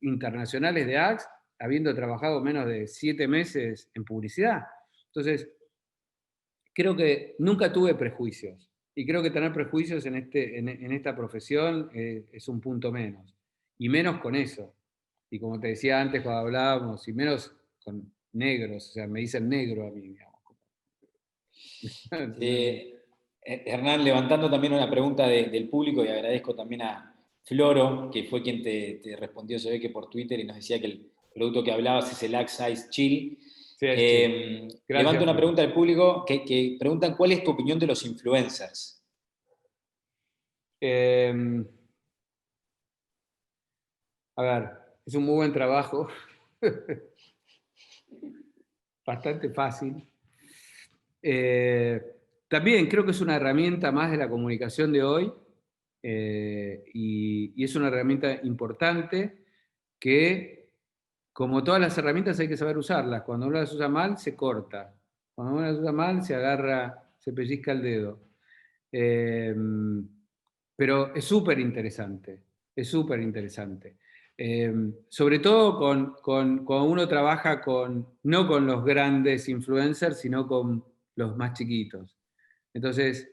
internacionales de Axe, habiendo trabajado menos de 7 meses en publicidad. Entonces, creo que nunca tuve prejuicios. Y creo que tener prejuicios en esta profesión es un punto menos. Y menos con eso. Y como te decía antes cuando hablábamos, y menos con negros, o sea, me dicen negro a mí, digamos. Hernán, levantando también una pregunta del público, y agradezco también a Floro, que fue quien te respondió, se ve que por Twitter, y nos decía que el producto que hablabas es el Axe Ice Chill. Sí, es chill. Levanto Gracias, una Flor. pregunta del público que preguntan cuál es tu opinión de los influencers. A ver, es un muy buen trabajo, bastante fácil. También creo que es una herramienta más de la comunicación de hoy y es una herramienta importante que, como todas las herramientas, hay que saber usarlas. Cuando uno las usa mal, se corta. Cuando uno las usa mal, se agarra, se pellizca el dedo. Eh, pero es súper interesante, es súper interesante. Sobre todo cuando uno trabaja no con los grandes influencers, sino con los más chiquitos. Entonces,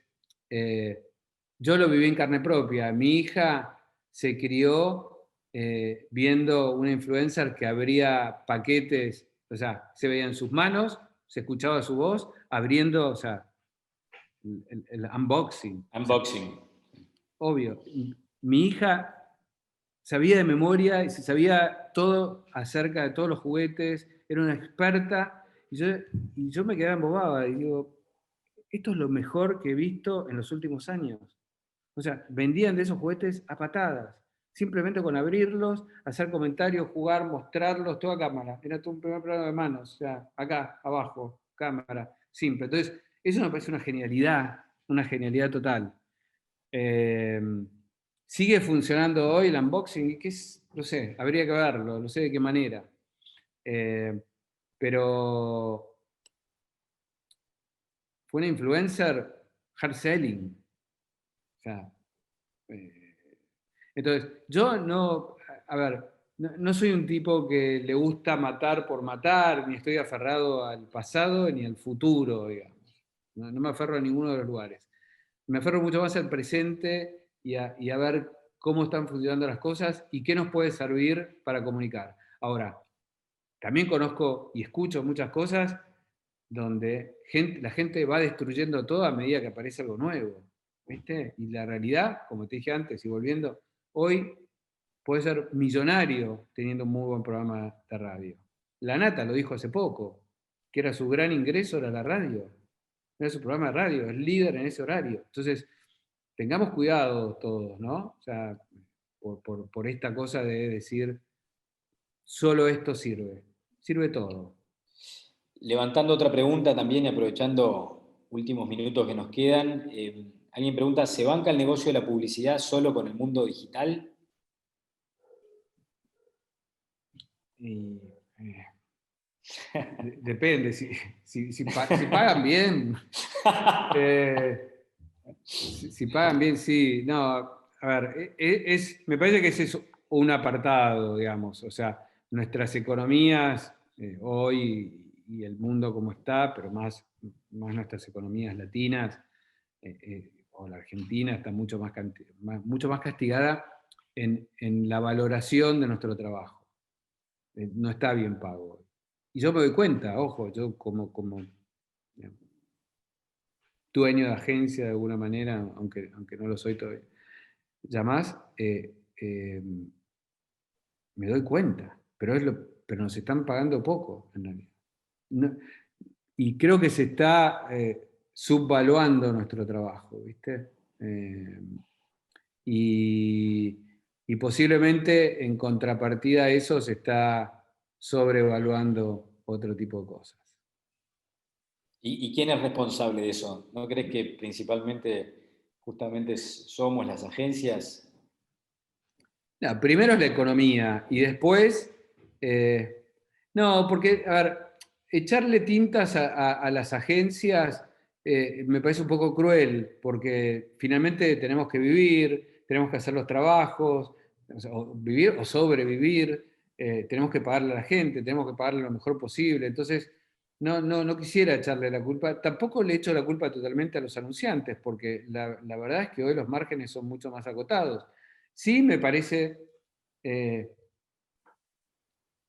yo lo viví en carne propia. Mi hija se crió viendo una influencer que abría paquetes, o sea, se veía en sus manos, se escuchaba su voz, abriendo, o sea, el unboxing. O sea, Unboxing. obvio. Mi hija sabía de memoria y se sabía todo acerca de todos los juguetes, era una experta, y yo me quedaba embobada y digo, esto es lo mejor que he visto en los últimos años. O sea, vendían de esos juguetes a patadas, simplemente con abrirlos, hacer comentarios, jugar, mostrarlos, toda cámara. Era todo un primer plano de manos, o sea, acá, abajo, cámara, simple. Entonces, eso me parece una genialidad total. Eh, Sigue funcionando hoy el unboxing, que es, no sé, habría que verlo, no sé de qué manera. Eh, pero fue una influencer hard selling. O sea, eh, entonces, yo no, a ver, no soy un tipo que le gusta matar por matar, ni estoy aferrado al pasado ni al futuro, digamos. No me aferro a ninguno de los lugares. Me aferro mucho más al presente y a ver cómo están funcionando las cosas y qué nos puede servir para comunicar. Ahora, también conozco y escucho muchas cosas donde la gente va destruyendo todo a medida que aparece algo nuevo, ¿viste? Y la realidad, como te dije antes y volviendo, hoy puede ser millonario teniendo un muy buen programa de radio. La Nata lo dijo hace poco, que era su gran ingreso, era la radio. Era su programa de radio, es líder en ese horario. Entonces, tengamos cuidado todos, ¿no? O sea, por esta cosa de decir, solo esto sirve. Sirve todo. Levantando otra pregunta también y aprovechando últimos minutos que nos quedan, alguien pregunta, ¿se banca el negocio de la publicidad solo con el mundo digital? Y, eh, Depende, si pagan bien, si pagan bien, sí. No, a ver, me parece que ese es un apartado, digamos. O sea, nuestras economías hoy y el mundo como está, pero más nuestras economías latinas, o la Argentina está mucho más castigada en la valoración de nuestro trabajo. No está bien pago. Y yo me doy cuenta, ojo, yo como digamos, dueño de agencia de alguna manera, aunque no lo soy todavía, ya más, me doy cuenta, pero nos están pagando poco, en realidad. No- y creo que se está subvaluando nuestro trabajo, ¿viste? Y, y posiblemente en contrapartida a eso se está sobrevaluando otro tipo de cosas. ¿Y quién es responsable de eso? ¿No crees que principalmente justamente somos las agencias? No, primero es la economía y después, eh, no, porque, a ver, echarle tintas a las agencias me parece un poco cruel, porque finalmente tenemos que vivir, tenemos que hacer los trabajos, o sea, o vivir o sobrevivir, tenemos que pagarle a la gente, tenemos que pagarle lo mejor posible. Entonces, no quisiera echarle la culpa, tampoco le echo la culpa totalmente a los anunciantes, porque la verdad es que hoy los márgenes son mucho más acotados. Sí, me parece eh,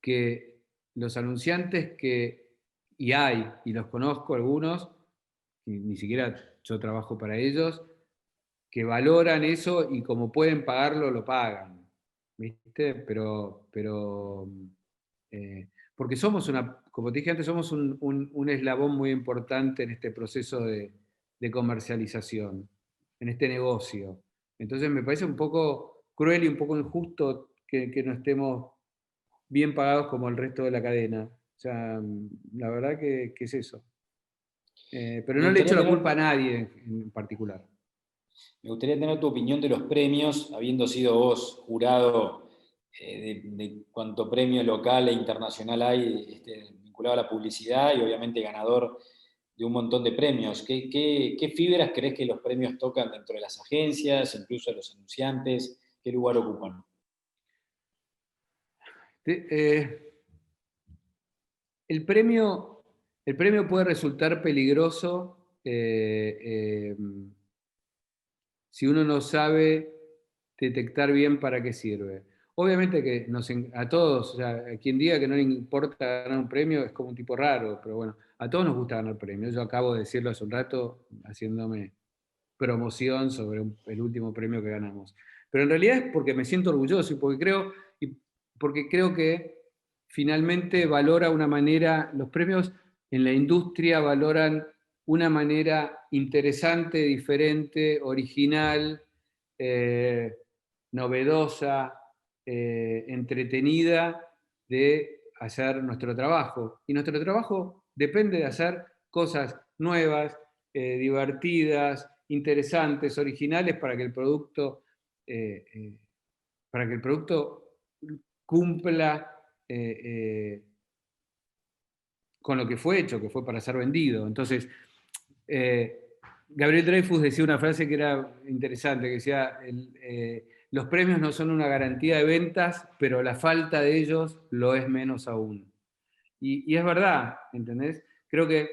que los anunciantes y hay, y los conozco algunos, y ni siquiera yo trabajo para ellos, que valoran eso y como pueden pagarlo, lo pagan. ¿Viste? Porque somos como te dije antes, somos un eslabón muy importante en este proceso de comercialización, en este negocio. Entonces me parece un poco cruel y un poco injusto que no estemos bien pagados como el resto de la cadena. O sea, la verdad que es eso. Pero Me no le echo gustaría la tener, culpa a nadie en particular. Me gustaría tener tu opinión de los premios, habiendo sido vos jurado de cuánto premio local e internacional hay vinculado a la publicidad y obviamente ganador de un montón de premios. ¿Qué fibras crees que los premios tocan dentro de las agencias, incluso a los anunciantes? ¿Qué lugar ocupan? Te- eh, el premio, el premio puede resultar peligroso si uno no sabe detectar bien para qué sirve. Obviamente que a todos, o sea, a quien diga que no le importa ganar un premio es como un tipo raro, pero bueno, a todos nos gusta ganar premios. Yo acabo de decirlo hace un rato haciéndome promoción sobre el último premio que ganamos. Pero en realidad es porque me siento orgulloso y porque creo que finalmente valora una manera, los premios en la industria valoran una manera interesante, diferente, original, eh, novedosa, entretenida de hacer nuestro trabajo. Y nuestro trabajo depende de hacer cosas nuevas, divertidas, interesantes, originales eh, eh, para que el producto cumpla con lo que fue hecho, que fue para ser vendido. Entonces, eh, Gabriel Dreyfus decía una frase que era interesante, que decía, los premios no son una garantía de ventas, pero la falta de ellos lo es menos aún. Y es verdad, ¿entendés? Creo que,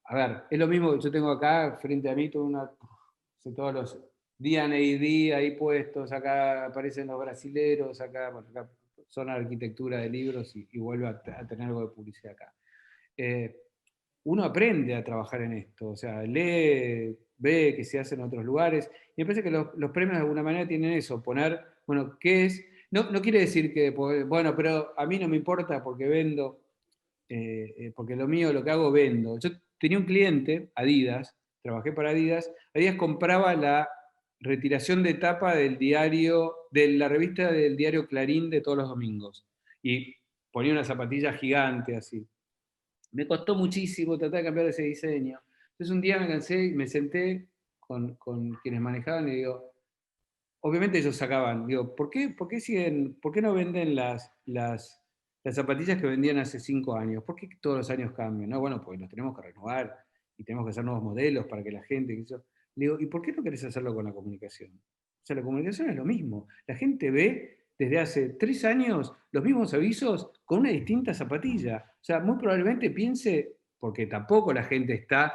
a ver, es lo mismo que yo tengo acá frente a mí, todos los D&AD ahí puestos, acá aparecen los brasileros, bueno, acá son arquitectura de libros y vuelvo a tener algo de publicidad acá. Eh, Uno aprende a trabajar en esto, o sea, lee, ve que se hace en otros lugares, y me parece que los premios de alguna manera tienen eso, poner, bueno, ¿qué es? No quiere decir que, bueno, pero a mí no me importa porque vendo, porque lo mío, lo que hago, vendo. Yo tenía un cliente, Adidas, trabajé para Adidas, Adidas compraba la retiración de tapa del diario, de la revista del diario Clarín de todos los domingos, y ponía una zapatilla gigante así. Me costó muchísimo tratar de cambiar ese diseño. Entonces un día me cansé y me senté con quienes manejaban y digo, obviamente ellos sacaban, digo, por qué no venden las zapatillas que vendían hace 5 años, ¿por qué todos los años cambian? No, bueno, pues nos tenemos que renovar y tenemos que hacer nuevos modelos para que la gente... Le digo, ¿y por qué no querés hacerlo con la comunicación? O sea, la comunicación es lo mismo. La gente ve desde hace 3 años los mismos avisos con una distinta zapatilla. O sea, muy probablemente piense, porque tampoco la gente está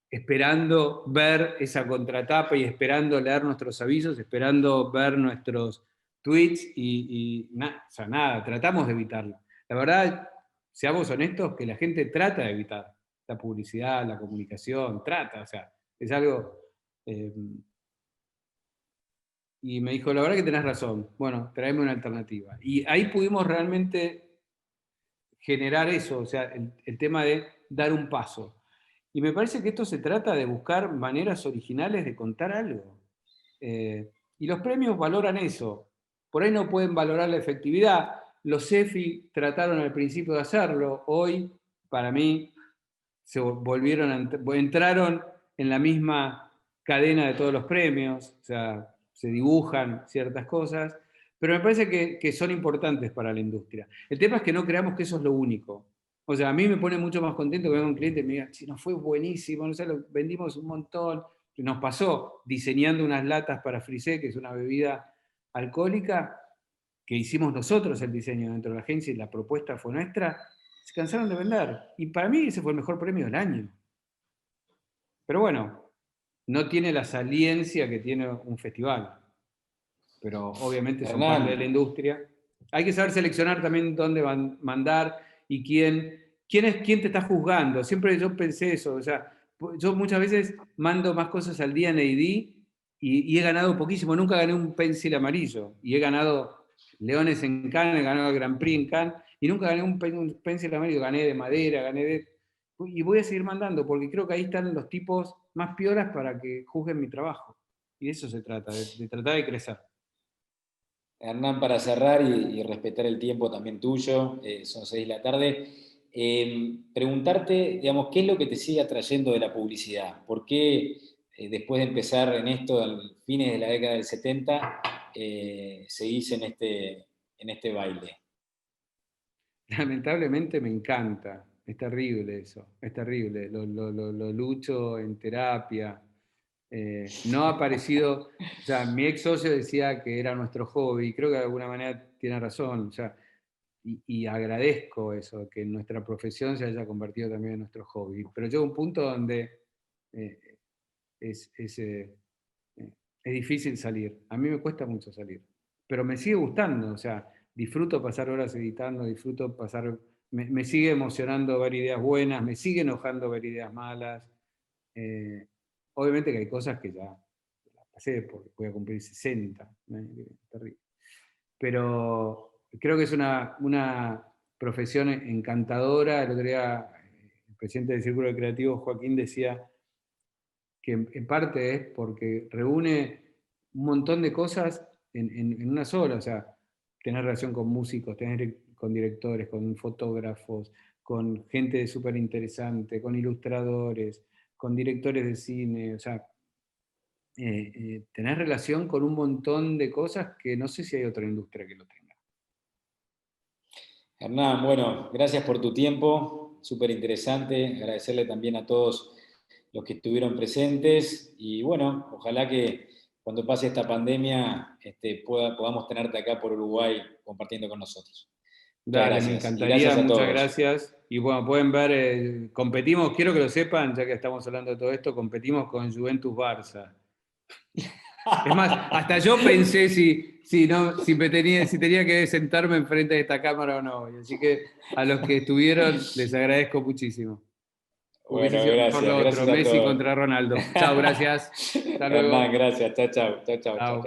esperando ver esa contratapa y esperando leer nuestros avisos, esperando ver nuestros tweets o sea, nada, tratamos de evitarlo. La verdad, seamos honestos, que la gente trata de evitar la publicidad, la comunicación, trata, o sea, es algo... eh, y me dijo, la verdad que tenés razón, bueno, tráeme una alternativa. Y ahí pudimos realmente generar eso, o sea, el tema de dar un paso. Y me parece que esto se trata de buscar maneras originales de contar algo. Y los premios valoran eso. Por ahí no pueden valorar la efectividad. Los CEFI trataron al principio de hacerlo. Hoy, para mí, entraron en la misma cadena de todos los premios. O sea, se dibujan ciertas cosas. Pero me parece que son importantes para la industria. El tema es que no creamos que eso es lo único. O sea, a mí me pone mucho más contento que venga un cliente y me diga, si nos fue buenísimo, no sé, lo vendimos un montón. Nos pasó diseñando unas latas para frisé, que es una bebida alcohólica, que hicimos nosotros el diseño dentro de la agencia y la propuesta fue nuestra, se cansaron de vender. Y para mí ese fue el mejor premio del año. Pero bueno, no tiene la saliencia que tiene un festival. Pero obviamente son parte de la Hernán, industria. Hay que saber seleccionar también dónde mandar y quién te está juzgando. Siempre yo pensé eso, o sea, yo muchas veces mando más cosas al día en AD y he ganado poquísimo, nunca gané un pencil amarillo y he ganado Leones en Cannes, he ganado el Grand Prix en Cannes y nunca gané un pencil amarillo, gané de madera, gané de... Y voy a seguir mandando porque creo que ahí están los tipos más piolas para que juzguen mi trabajo. Y de eso se trata, de tratar de crecer. Hernán, para cerrar y respetar el tiempo también tuyo, son 6 de la tarde, preguntarte, digamos, ¿qué es lo que te sigue atrayendo de la publicidad? ¿Por qué después de empezar en esto a fines de la década del 70, seguís en este baile? Lamentablemente me encanta, es terrible eso, es terrible, lo lucho en terapia. No ha aparecido, o sea, mi ex socio decía que era nuestro hobby, y creo que de alguna manera tiene razón, o sea, y agradezco eso, que nuestra profesión se haya convertido también en nuestro hobby, pero llega un punto donde eh, es, es, eh, es difícil salir, a mí me cuesta mucho salir, pero me sigue gustando, o sea, disfruto pasar horas editando, disfruto pasar, me sigue emocionando ver ideas buenas, me sigue enojando ver ideas malas. Eh, Obviamente que hay cosas que ya las pasé porque voy a cumplir 60, terrible. Pero creo que es una profesión encantadora. El otro día el presidente del Círculo Creativo, Joaquín, decía que en parte es porque reúne un montón de cosas en una sola, o sea, tener relación con músicos, tener con directores, con fotógrafos, con gente súper interesante, con ilustradores, con directores de cine, o sea, tener relación con un montón de cosas que no sé si hay otra industria que lo tenga. Hernán, bueno, gracias por tu tiempo, súper interesante, agradecerle también a todos los que estuvieron presentes y bueno, ojalá que cuando pase esta pandemia podamos tenerte acá por Uruguay compartiendo con nosotros. Muchas Dale, me gracias y encantaría, gracias a muchas todos. gracias. Y bueno, pueden ver, competimos, quiero que lo sepan, ya que estamos hablando de todo esto, competimos con Juventus Barça. Es más, hasta yo pensé si tenía que sentarme enfrente de esta cámara o no. Así que a los que estuvieron les agradezco muchísimo. Hubiese Bueno, sido mejor lo gracias, otro, gracias a Messi todos. contra Ronaldo. Chao, gracias. Hasta Hernán, luego. gracias, chao, chao, chao, chao, chao. Chao.